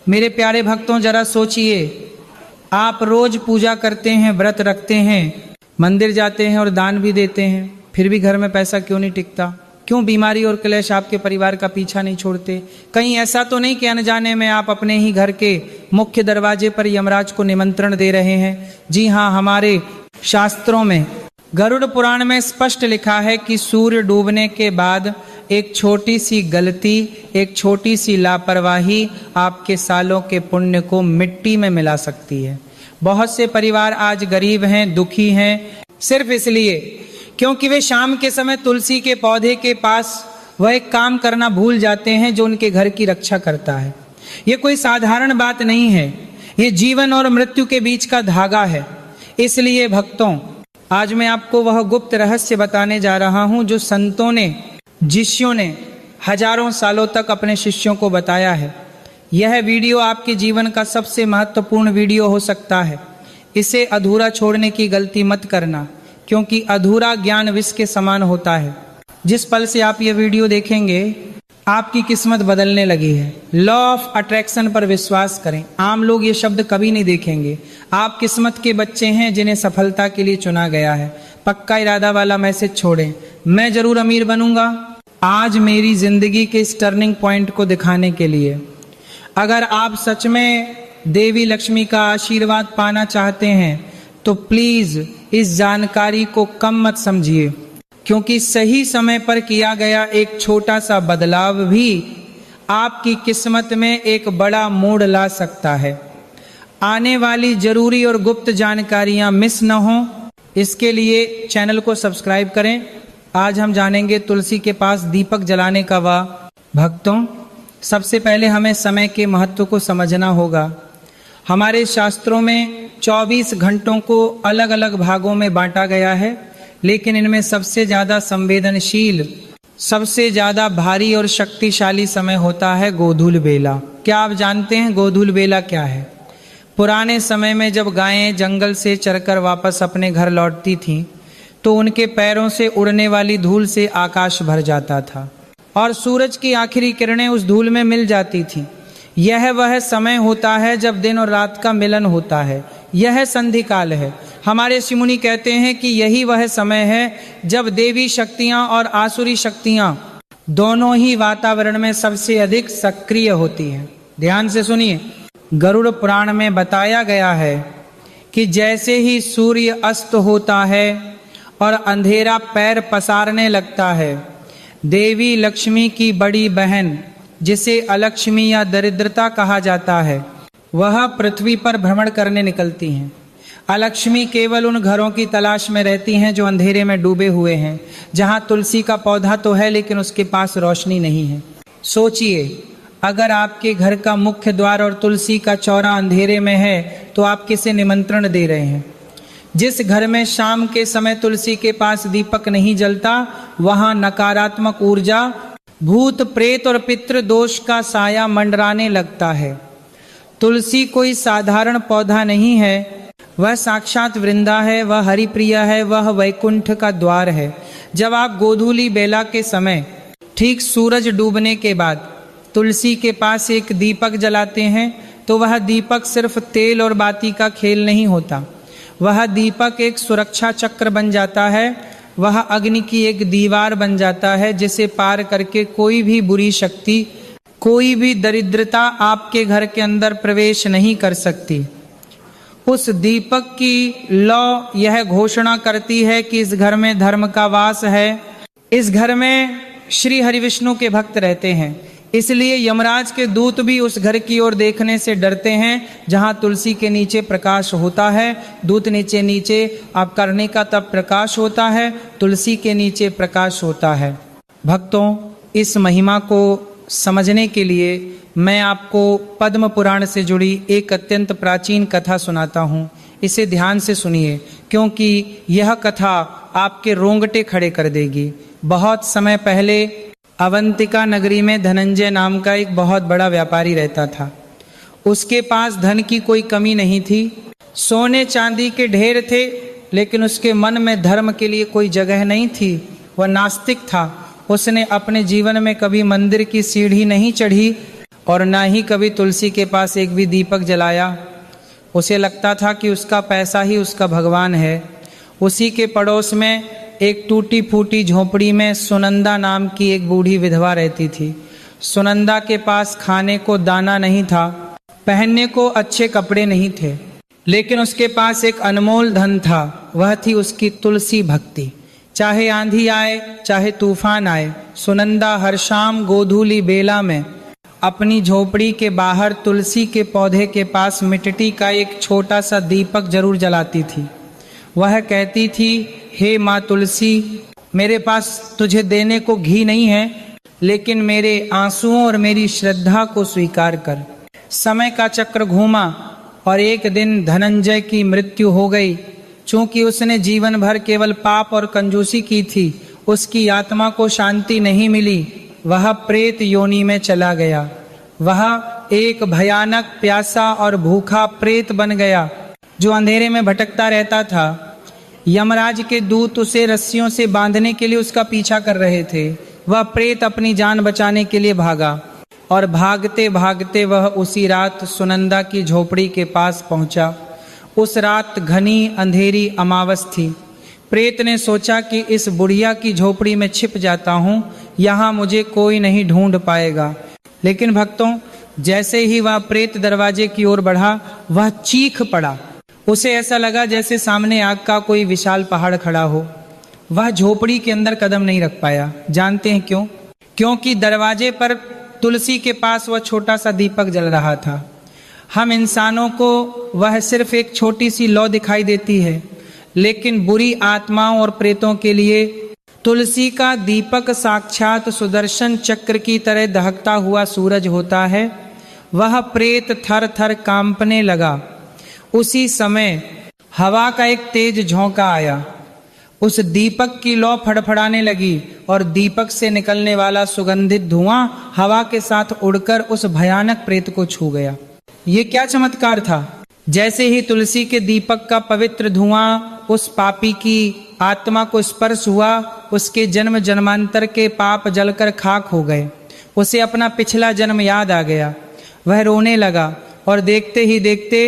मेरे प्यारे भक्तों, जरा सोचिए, आप रोज पूजा करते हैं, व्रत रखते हैं, मंदिर जाते हैं और दान भी देते हैं, फिर भी घर में पैसा क्यों नहीं टिकता? क्यों बीमारी और क्लेश आपके परिवार का पीछा नहीं छोड़ते? कहीं ऐसा तो नहीं कि अनजाने में आप अपने ही घर के मुख्य दरवाजे पर यमराज को निमंत्रण दे रहे हैं? जी हाँ, हमारे शास्त्रों में गरुड़ पुराण में स्पष्ट लिखा है कि सूर्य डूबने के बाद एक छोटी सी गलती, एक छोटी सी लापरवाही आपके सालों के पुण्य को मिट्टी में मिला सकती है। बहुत से परिवार आज गरीब हैं, दुखी हैं, सिर्फ इसलिए क्योंकि वे शाम के समय तुलसी के पौधे के पास वह एक काम करना भूल जाते हैं जो उनके घर की रक्षा करता है। ये कोई साधारण बात नहीं है, ये जीवन और मृत्यु के बीच का धागा है। इसलिए भक्तों, आज मैं आपको वह गुप्त रहस्य बताने जा रहा हूं जो संतों ने, ऋषियों ने हजारों सालों तक अपने शिष्यों को बताया है। यह वीडियो आपके जीवन का सबसे महत्वपूर्ण वीडियो हो सकता है। इसे अधूरा छोड़ने की गलती मत करना, क्योंकि अधूरा ज्ञान विष के समान होता है। जिस पल से आप ये वीडियो देखेंगे, आपकी किस्मत बदलने लगी है। लॉ ऑफ अट्रैक्शन पर विश्वास करें। आम लोग ये शब्द कभी नहीं देखेंगे। आप किस्मत के बच्चे हैं जिन्हें सफलता के लिए चुना गया है। पक्का इरादा वाला मैसेज छोड़ें, मैं जरूर अमीर बनूंगा, आज मेरी जिंदगी के इस टर्निंग पॉइंट को दिखाने के लिए। अगर आप सच में देवी लक्ष्मी का आशीर्वाद पाना चाहते हैं तो प्लीज इस जानकारी को कम मत समझिए, क्योंकि सही समय पर किया गया एक छोटा सा बदलाव भी आपकी किस्मत में एक बड़ा मोड़ ला सकता है। आने वाली जरूरी और गुप्त जानकारियां मिस न हो, इसके लिए चैनल को सब्सक्राइब करें। आज हम जानेंगे तुलसी के पास दीपक जलाने का वाह। भक्तों, सबसे पहले हमें समय के महत्व को समझना होगा। हमारे शास्त्रों में 24 घंटों को अलग अलग भागों में बांटा गया है, लेकिन इनमें सबसे ज्यादा संवेदनशील, सबसे ज्यादा भारी और शक्तिशाली समय होता है गोधूल बेला। क्या आप जानते हैं गोधूल बेला क्या है? पुराने समय में जब गायें जंगल से चरकर वापस अपने घर लौटती थीं, तो उनके पैरों से उड़ने वाली धूल से आकाश भर जाता था और सूरज की आखिरी किरणें उस धूल में मिल जाती थीं। यह वह समय होता है जब दिन और रात का मिलन होता है। यह संधि काल है। हमारे ऋषि मुनि कहते हैं कि यही वह समय है जब देवी शक्तियां और आसुरी शक्तियां दोनों ही वातावरण में सबसे अधिक सक्रिय होती हैं। ध्यान से सुनिए, गरुड़ पुराण में बताया गया है कि जैसे ही सूर्य अस्त होता है और अंधेरा पैर पसारने लगता है, देवी लक्ष्मी की बड़ी बहन, जिसे अलक्ष्मी या दरिद्रता कहा जाता है, वह पृथ्वी पर भ्रमण करने निकलती हैं। अलक्ष्मी केवल उन घरों की तलाश में रहती हैं जो अंधेरे में डूबे हुए हैं, जहां तुलसी का पौधा तो है लेकिन उसके पास रोशनी नहीं है। सोचिए, अगर आपके घर का मुख्य द्वार और तुलसी का चौरा अंधेरे में है तो आप किसे निमंत्रण दे रहे हैं? जिस घर में शाम के समय तुलसी के पास दीपक नहीं जलता, वहां नकारात्मक ऊर्जा, भूत प्रेत और पितृ दोष का साया मंडराने लगता है। तुलसी कोई साधारण पौधा नहीं है, वह साक्षात वृंदा है, वह हरिप्रिया है, वह वैकुंठ का द्वार है। जब आप गोधूली बेला के समय, ठीक सूरज डूबने के बाद, तुलसी के पास एक दीपक जलाते हैं, तो वह दीपक सिर्फ तेल और बाती का खेल नहीं होता। वह दीपक एक सुरक्षा चक्र बन जाता है, वह अग्नि की एक दीवार बन जाता है जिसे पार करके कोई भी बुरी शक्ति, कोई भी दरिद्रता आपके घर के अंदर प्रवेश नहीं कर सकती। उस दीपक की लौ यह घोषणा करती है कि इस घर में धर्म का वास है, इस घर में श्री हरिविष्णु के भक्त रहते हैं। इसलिए यमराज के दूत भी उस घर की ओर देखने से डरते हैं जहां तुलसी के नीचे प्रकाश होता है। दूत नीचे नीचे आप करने का तब प्रकाश होता है, तुलसी के नीचे प्रकाश होता है। भक्तों, इस महिमा को समझने के लिए मैं आपको पद्म पुराण से जुड़ी एक अत्यंत प्राचीन कथा सुनाता हूँ। इसे ध्यान से सुनिए, क्योंकि यह कथा आपके रोंगटे खड़े कर देगी। बहुत समय पहले अवंतिका नगरी में धनंजय नाम का एक बहुत बड़ा व्यापारी रहता था। उसके पास धन की कोई कमी नहीं थी, सोने चांदी के ढेर थे, लेकिन उसके मन में धर्म के लिए कोई जगह नहीं थी। वह नास्तिक था। उसने अपने जीवन में कभी मंदिर की सीढ़ी नहीं चढ़ी, और ना ही कभी तुलसी के पास एक भी दीपक जलाया। उसे लगता था कि उसका पैसा ही उसका भगवान है। उसी के पड़ोस में एक टूटी फूटी झोपड़ी में सुनंदा नाम की एक बूढ़ी विधवा रहती थी। सुनंदा के पास खाने को दाना नहीं था, पहनने को अच्छे कपड़े नहीं थे, लेकिन उसके पास एक अनमोल धन था। वह थी उसकी तुलसी भक्ति। चाहे आंधी आए, चाहे तूफान आए, सुनंदा हर शाम गोधूली बेला में अपनी झोपड़ी के बाहर तुलसी के पौधे के पास मिट्टी का एक छोटा सा दीपक जरूर जलाती थी। वह कहती थी, हे माँ तुलसी, मेरे पास तुझे देने को घी नहीं है, लेकिन मेरे आंसुओं और मेरी श्रद्धा को स्वीकार कर। समय का चक्र घूमा और एक दिन धनंजय की मृत्यु हो गई। चूंकि उसने जीवन भर केवल पाप और कंजूसी की थी, उसकी आत्मा को शांति नहीं मिली। वह प्रेत योनि में चला गया। वह एक भयानक प्यासा और भूखा प्रेत बन गया जो अंधेरे में भटकता रहता था। यमराज के दूत उसे रस्सियों से बांधने के लिए उसका पीछा कर रहे थे। वह प्रेत अपनी जान बचाने के लिए भागा और भागते भागते वह उसी रात सुनंदा की झोपड़ी के पास पहुंचा। उस रात घनी अंधेरी अमावस थी। प्रेत ने सोचा कि इस बुढ़िया की झोपड़ी में छिप जाता हूँ, यहाँ मुझे कोई नहीं ढूंढ पाएगा। लेकिन भक्तों, जैसे ही वह प्रेत दरवाजे की ओर बढ़ा, वह चीख पड़ा। उसे ऐसा लगा जैसे सामने आग का कोई विशाल पहाड़ खड़ा हो। वह झोपड़ी के अंदर कदम नहीं रख पाया। जानते हैं क्यों? क्योंकि दरवाजे पर तुलसी के पास वह छोटा सा दीपक जल रहा था। हम इंसानों को वह सिर्फ एक छोटी सी लौ दिखाई देती है, लेकिन बुरी आत्माओं और प्रेतों के लिए तुलसी का दीपक साक्षात सुदर्शन चक्र की तरह दहकता हुआ सूरज होता है। वह प्रेत थर थर कांपने लगा। उसी समय हवा का एक तेज झोंका आया। उस दीपक की लौ फड़फड़ाने लगी और दीपक से निकलने वाला सुगंधित धुआं हवा के साथ उड़कर उस भयानक प्रेत को छू गया। ये क्या चमत्कार था! जैसे ही तुलसी के दीपक का पवित्र धुआं उस पापी की आत्मा को स्पर्श हुआ, उसके जन्म जन्मांतर के पाप जलकर खाक हो गए। उसे अपना पिछला जन्म याद आ गया। वह रोने लगा और देखते ही देखते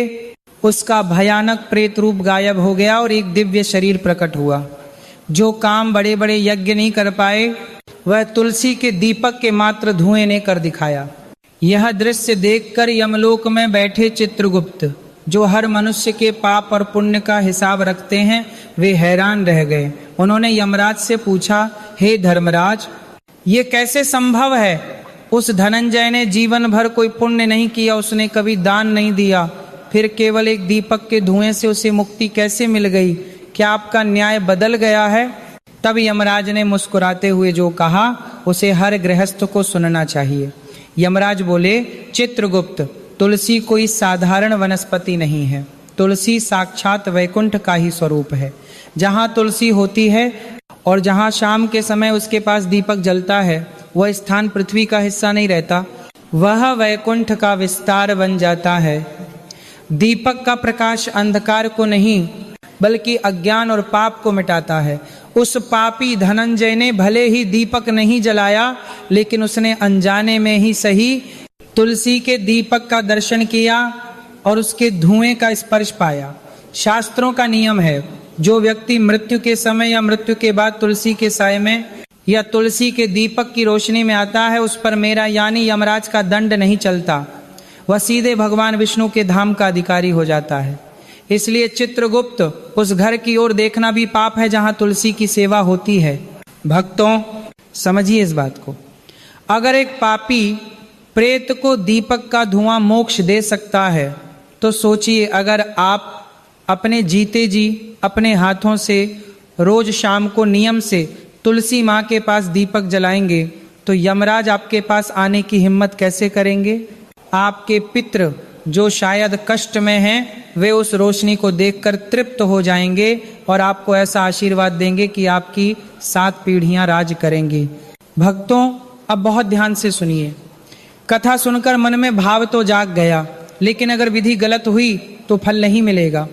उसका भयानक प्रेत रूप गायब हो गया और एक दिव्य शरीर प्रकट हुआ। जो काम बड़े बड़े यज्ञ नहीं कर पाए, वह तुलसी के दीपक के मात्र धुएं ने कर दिखाया। यह दृश्य देखकर यमलोक में बैठे चित्रगुप्त, जो हर मनुष्य के पाप और पुण्य का हिसाब रखते हैं, वे हैरान रह गए। उन्होंने यमराज से पूछा, हे धर्मराज, ये कैसे संभव है? उस धनंजय ने जीवन भर कोई पुण्य नहीं किया, उसने कभी दान नहीं दिया, फिर केवल एक दीपक के धुएं से उसे मुक्ति कैसे मिल गई? क्या आपका न्याय बदल गया है? तब यमराज ने मुस्कुराते हुए जो कहा, उसे हर गृहस्थ को सुनना चाहिए। यमराज बोले, चित्रगुप्त, तुलसी कोई साधारण वनस्पति नहीं है। तुलसी साक्षात वैकुंठ का ही स्वरूप है। जहाँ तुलसी होती है और जहाँ शाम के समय उसके पास दीपक जलता है, वह स्थान पृथ्वी का हिस्सा नहीं रहता, वह वैकुंठ का विस्तार बन जाता है। दीपक का प्रकाश अंधकार को नहीं, बल्कि अज्ञान और पाप को मिटाता है। उस पापी धनंजय ने भले ही दीपक नहीं जलाया, लेकिन उसने अनजाने में ही सही तुलसी के दीपक का दर्शन किया और उसके धुएं का स्पर्श पाया। शास्त्रों का नियम है, जो व्यक्ति मृत्यु के समय या मृत्यु के बाद तुलसी के साए में या तुलसी के दीपक की रोशनी में आता है, उस पर मेरा यानी यमराज का दंड नहीं चलता। वह सीधे भगवान विष्णु के धाम का अधिकारी हो जाता है। इसलिए चित्रगुप्त, उस घर की ओर देखना भी पाप है जहां तुलसी की सेवा होती है। भक्तों, समझिए इस बात को। अगर एक पापी प्रेत को दीपक का धुआं मोक्ष दे सकता है, तो सोचिए अगर आप अपने जीते जी अपने हाथों से रोज शाम को नियम से तुलसी माँ के पास दीपक जलाएंगे, तो यमराज आपके पास आने की हिम्मत कैसे करेंगे? आपके पितृ जो शायद कष्ट में हैं, वे उस रोशनी को देखकर तृप्त हो जाएंगे और आपको ऐसा आशीर्वाद देंगे कि आपकी 7 पीढ़ियां राज करेंगी। भक्तों, अब बहुत ध्यान से सुनिए। कथा सुनकर मन में भाव तो जाग गया, लेकिन अगर विधि गलत हुई तो फल नहीं मिलेगा।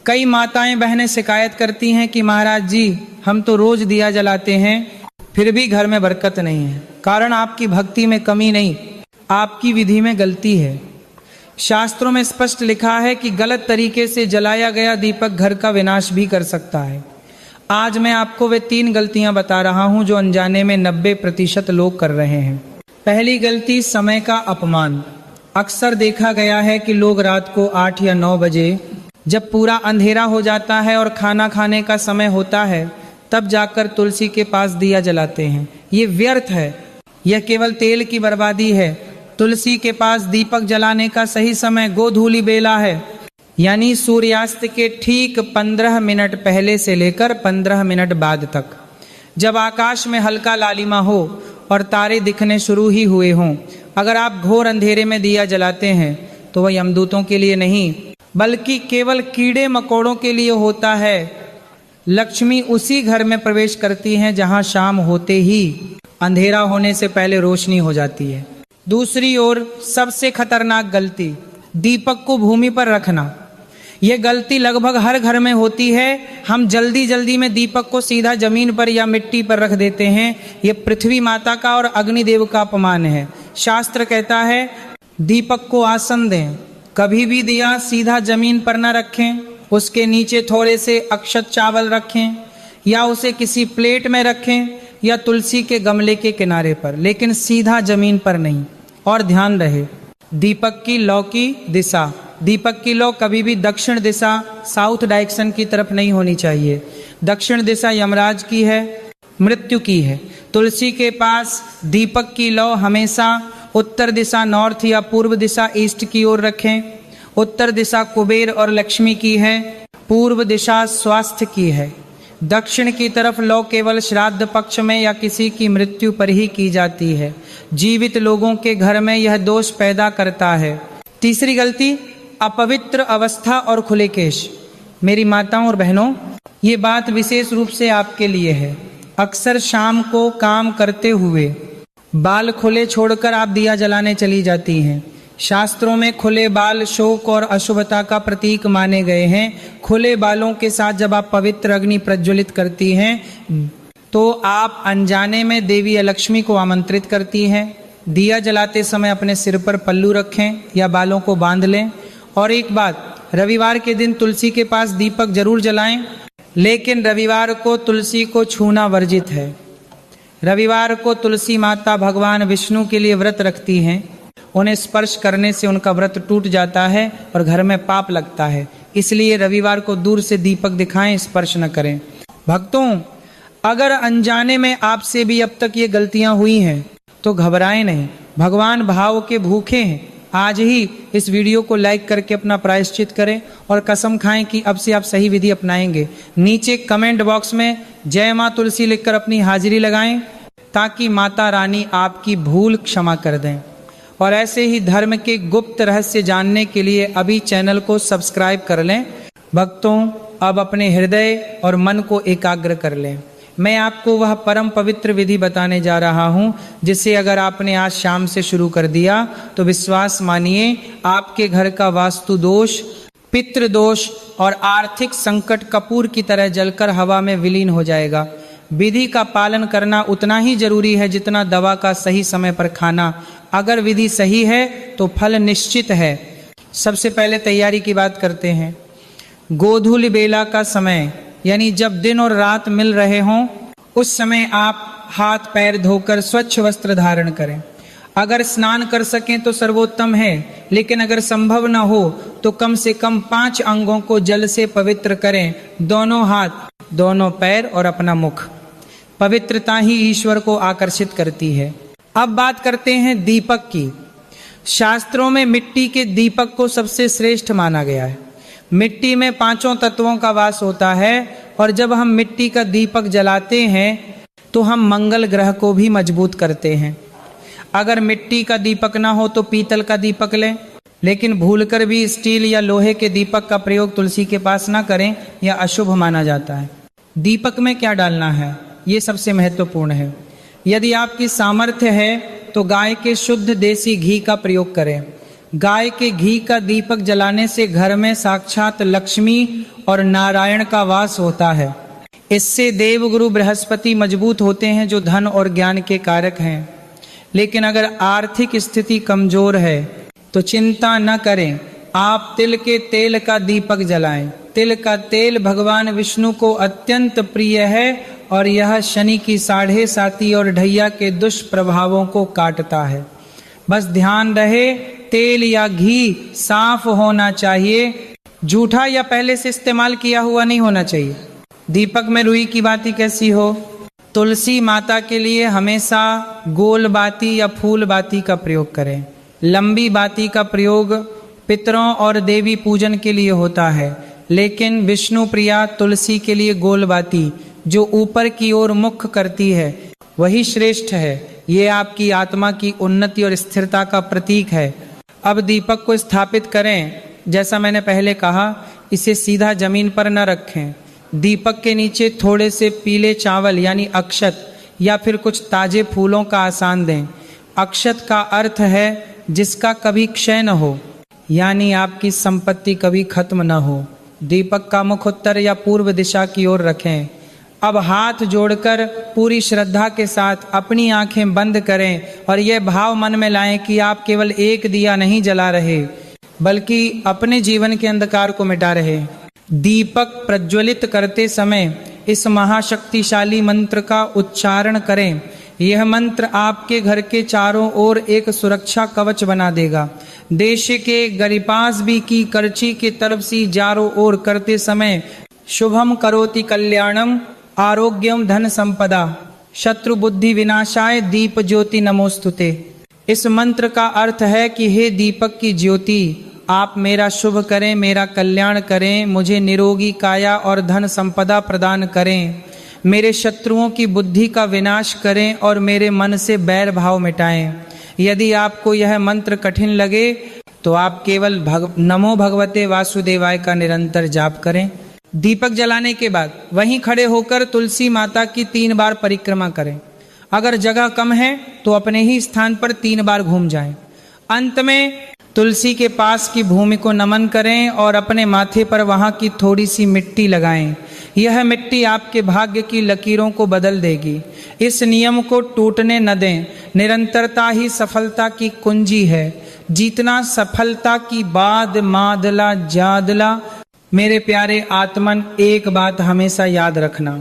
कई माताएं बहनें शिकायत करती हैं कि महाराज जी, हम तो रोज दिया जलाते हैं, फिर भी घर में बरकत नहीं है। कारण आपकी भक्ति में कमी नहीं, आपकी विधि में गलती है। शास्त्रों में स्पष्ट लिखा है कि गलत तरीके से जलाया गया दीपक घर का विनाश भी कर सकता है। आज मैं आपको वे 3 गलतियां बता रहा हूं जो अनजाने में 90% लोग कर रहे हैं। पहली गलती, समय का अपमान। अक्सर देखा गया है कि लोग रात को 8 या 9 बजे जब पूरा अंधेरा हो जाता है और खाना खाने का समय होता है तब जाकर तुलसी के पास दिया जलाते हैं। ये व्यर्थ है, यह केवल तेल की बर्बादी है। तुलसी के पास दीपक जलाने का सही समय गोधूली बेला है, यानी सूर्यास्त के ठीक 15 मिनट पहले से लेकर 15 मिनट बाद तक, जब आकाश में हल्का लालिमा हो और तारे दिखने शुरू ही हुए हों। अगर आप घोर अंधेरे में दिया जलाते हैं तो वह यमदूतों के लिए नहीं बल्कि केवल कीड़े मकोड़ों के लिए होता है। लक्ष्मी उसी घर में प्रवेश करती हैं जहां शाम होते ही अंधेरा होने से पहले रोशनी हो जाती है। दूसरी ओर सबसे खतरनाक गलती, दीपक को भूमि पर रखना। यह गलती लगभग हर घर में होती है। हम जल्दी जल्दी में दीपक को सीधा जमीन पर या मिट्टी पर रख देते हैं। यह पृथ्वी माता का और अग्निदेव का अपमान है। शास्त्र कहता है दीपक को आसन दें, कभी भी दिया सीधा जमीन पर न रखें, उसके नीचे थोड़े से अक्षत चावल रखें या उसे किसी प्लेट में रखें या तुलसी के गमले के किनारे पर, लेकिन सीधा जमीन पर नहीं। और ध्यान रहे दीपक की लौ की दिशा, दीपक की लौ कभी भी दक्षिण दिशा साउथ डायरेक्शन की तरफ नहीं होनी चाहिए। दक्षिण दिशा यमराज की है, मृत्यु की है। तुलसी के पास दीपक की लौ हमेशा उत्तर दिशा नॉर्थ या पूर्व दिशा ईस्ट की ओर रखें। उत्तर दिशा कुबेर और लक्ष्मी की है, पूर्व दिशा स्वास्थ्य की है। दक्षिण की तरफ लौ केवल श्राद्ध पक्ष में या किसी की मृत्यु पर ही की जाती है। जीवित लोगों के घर में यह दोष पैदा करता है। तीसरी गलती, अपवित्र अवस्था और खुले केश। मेरी माताओं और बहनों, ये बात विशेष रूप से आपके लिए है। अक्सर शाम को काम करते हुए बाल खुले छोड़कर आप दिया जलाने चली जाती हैं। शास्त्रों में खुले बाल शोक और अशुभता का प्रतीक माने गए हैं। खुले बालों के साथ जब आप पवित्र अग्नि प्रज्वलित करती हैं तो आप अनजाने में देवी लक्ष्मी को आमंत्रित करती हैं। दिया जलाते समय अपने सिर पर पल्लू रखें या बालों को बांध लें। और एक बात, रविवार के दिन तुलसी के पास दीपक जरूर जलाएं, लेकिन रविवार को तुलसी को छूना वर्जित है। रविवार को तुलसी माता भगवान विष्णु के लिए व्रत रखती हैं। उन्हें स्पर्श करने से उनका व्रत टूट जाता है और घर में पाप लगता है। इसलिए रविवार को दूर से दीपक दिखाएं, स्पर्श न करें। भक्तों, अगर अनजाने में आपसे भी अब तक ये गलतियां हुई हैं तो घबराएं नहीं। भगवान भाव के भूखे हैं। आज ही इस वीडियो को लाइक करके अपना प्रायश्चित करें और कसम खाएं कि अब से आप सही विधि अपनाएंगे। नीचे कमेंट बॉक्स में जय मां तुलसी लिखकर अपनी हाजिरी लगाएं ताकि माता रानी आपकी भूल क्षमा कर दें। और ऐसे ही धर्म के गुप्त रहस्य जानने के लिए अभी चैनल को सब्सक्राइब कर लें। भक्तों, अब अपने हृदय और मन को एकाग्र कर लें। मैं आपको वह परम पवित्र विधि बताने जा रहा हूं जिसे अगर आपने आज शाम से शुरू कर दिया तो विश्वास मानिए आपके घर का वास्तु दोष, पितृ दोष और आर्थिक संकट कपूर की तरह जलकर हवा में विलीन हो जाएगा। विधि का पालन करना उतना ही जरूरी है जितना दवा का सही समय पर खाना। अगर विधि सही है तो फल निश्चित है। सबसे पहले तैयारी की बात करते हैं। गोधूली बेला का समय, यानी जब दिन और रात मिल रहे हों, उस समय आप हाथ पैर धोकर स्वच्छ वस्त्र धारण करें। अगर स्नान कर सकें तो सर्वोत्तम है, लेकिन अगर संभव न हो तो कम से कम 5 अंगों को जल से पवित्र करें। दोनों हाथ, दोनों पैर और अपना मुख। पवित्रता ही ईश्वर को आकर्षित करती है। अब बात करते हैं दीपक की। शास्त्रों में मिट्टी के दीपक को सबसे श्रेष्ठ माना गया है। मिट्टी में 5 तत्वों का वास होता है और जब हम मिट्टी का दीपक जलाते हैं तो हम मंगल ग्रह को भी मजबूत करते हैं। अगर मिट्टी का दीपक ना हो तो पीतल का दीपक लें, लेकिन भूलकर भी स्टील या लोहे के दीपक का प्रयोग तुलसी के पास ना करें, यह अशुभ माना जाता है। दीपक में क्या डालना है, ये सबसे महत्वपूर्ण है। यदि आपकी सामर्थ्य है तो गाय के शुद्ध देसी घी का प्रयोग करें। गाय के घी का दीपक जलाने से घर में साक्षात लक्ष्मी और नारायण का वास होता है। इससे देवगुरु बृहस्पति मजबूत होते हैं जो धन और ज्ञान के कारक हैं। लेकिन अगर आर्थिक स्थिति कमजोर है तो चिंता न करें, आप तिल के तेल का दीपक जलाएं। तिल का तेल भगवान विष्णु को अत्यंत प्रिय है और यह शनि की 7.5 और ढैया के दुष्प्रभावों को काटता है। बस ध्यान रहे, तेल या घी साफ होना चाहिए, जूठा या पहले से इस्तेमाल किया हुआ नहीं होना चाहिए। दीपक में रुई की बाती कैसी हो? तुलसी माता के लिए हमेशा गोल बाती या फूल बाती का प्रयोग करें। लंबी बाती का प्रयोग पितरों और देवी पूजन के लिए होता है, लेकिन विष्णु प्रिया तुलसी के लिए गोल बाती जो ऊपर की ओर मुख करती है वही श्रेष्ठ है। ये आपकी आत्मा की उन्नति और स्थिरता का प्रतीक है। अब दीपक को स्थापित करें। जैसा मैंने पहले कहा, इसे सीधा जमीन पर न रखें। दीपक के नीचे थोड़े से पीले चावल यानी अक्षत या फिर कुछ ताजे फूलों का आसान दें। अक्षत का अर्थ है जिसका कभी क्षय न हो, यानी आपकी संपत्ति कभी खत्म न हो। दीपक का मुख उत्तर या पूर्व दिशा की ओर रखें। अब हाथ जोड़कर पूरी श्रद्धा के साथ अपनी आंखें बंद करें और यह भाव मन में लाएं कि आप केवल एक दिया नहीं जला रहे, बल्कि अपने जीवन के अंधकार को मिटा रहे। दीपक प्रज्वलित करते समय इस महाशक्तिशाली मंत्र का उच्चारण करें। यह मंत्र आपके घर के चारों ओर एक सुरक्षा कवच बना देगा। देश के गरिपास भी की करची की तरफ से चारों ओर करते समय शुभम करोति कल्याणम आरोग्यम धन संपदा शत्रु बुद्धि विनाशाय दीप ज्योति नमोस्तुते। इस मंत्र का अर्थ है कि हे दीपक की ज्योति, आप मेरा शुभ करें, मेरा कल्याण करें, मुझे निरोगी काया और धन संपदा प्रदान करें, मेरे शत्रुओं की बुद्धि का विनाश करें और मेरे मन से बैर भाव मिटाएं। यदि आपको यह मंत्र कठिन लगे तो आप केवल नमो भगवते वासुदेवाय का निरंतर जाप करें। दीपक जलाने के बाद वहीं खड़े होकर तुलसी माता की 3 बार परिक्रमा करें। अगर जगह कम है तो अपने ही स्थान पर 3 बार घूम जाएं। अंत में तुलसी के पास की भूमि को नमन करें और अपने माथे पर वहां की थोड़ी सी मिट्टी लगाएं। यह मिट्टी आपके भाग्य की लकीरों को बदल देगी। इस नियम को टूटने न दें। निरंतरता ही सफलता की कुंजी है। जीतना सफलता की बाद मादला जादला। मेरे प्यारे आत्मन, एक बात हमेशा याद रखना,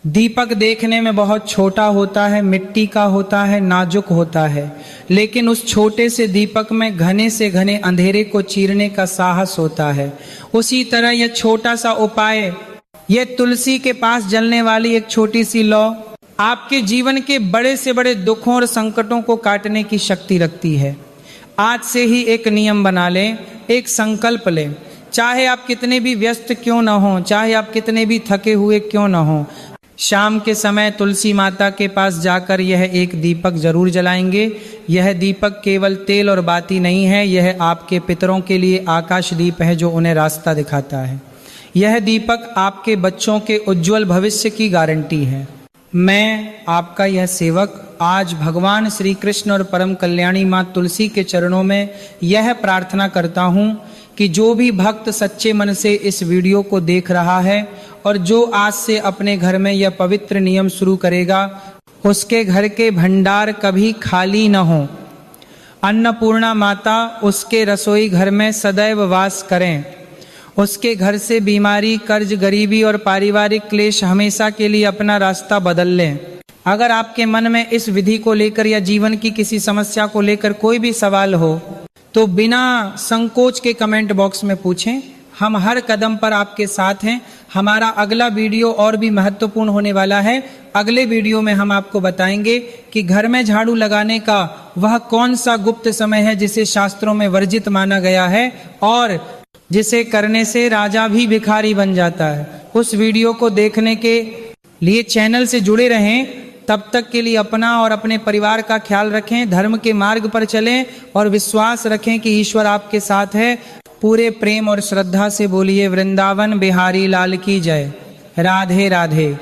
दीपक देखने में बहुत छोटा होता है, मिट्टी का होता है, नाजुक होता है, लेकिन उस छोटे से दीपक में घने से घने अंधेरे को चीरने का साहस होता है। उसी तरह यह छोटा सा उपाय, यह तुलसी के पास जलने वाली एक छोटी सी लौ आपके जीवन के बड़े से बड़े दुखों और संकटों को काटने की शक्ति रखती है। आज से ही एक नियम बना लें, एक संकल्प लें। चाहे आप कितने भी व्यस्त क्यों न हो, चाहे आप कितने भी थके हुए क्यों न हो, शाम के समय तुलसी माता के पास जाकर यह एक दीपक जरूर जलाएंगे। यह दीपक केवल तेल और बाती नहीं है, यह आपके पितरों के लिए आकाश दीप है जो उन्हें रास्ता दिखाता है। यह दीपक आपके बच्चों के उज्जवल भविष्य की गारंटी है। मैं आपका यह सेवक आज भगवान श्री कृष्ण और परम कल्याणी माँ तुलसी के चरणों में यह प्रार्थना करता हूँ कि जो भी भक्त सच्चे मन से इस वीडियो को देख रहा है और जो आज से अपने घर में यह पवित्र नियम शुरू करेगा, उसके घर के भंडार कभी खाली न हो। अन्नपूर्णा माता उसके रसोई घर में सदैव वास करें। उसके घर से बीमारी, कर्ज, गरीबी और पारिवारिक क्लेश हमेशा के लिए अपना रास्ता बदल लें। अगर आपके मन में इस विधि को लेकर या जीवन की किसी समस्या को लेकर कोई भी सवाल हो तो बिना संकोच के कमेंट बॉक्स में पूछें। हम हर कदम पर आपके साथ हैं। हमारा अगला वीडियो और भी महत्वपूर्ण होने वाला है। अगले वीडियो में हम आपको बताएंगे कि घर में झाड़ू लगाने का वह कौन सा गुप्त समय है जिसे शास्त्रों में वर्जित माना गया है और जिसे करने से राजा भी भिखारी बन जाता है। उस वीडियो को देखने के लिए चैनल से जुड़े रहें। तब तक के लिए अपना और अपने परिवार का ख्याल रखें, धर्म के मार्ग पर चलें और विश्वास रखें कि ईश्वर आपके साथ है। पूरे प्रेम और श्रद्धा से बोलिए वृंदावन बिहारी लाल की जय। राधे राधे।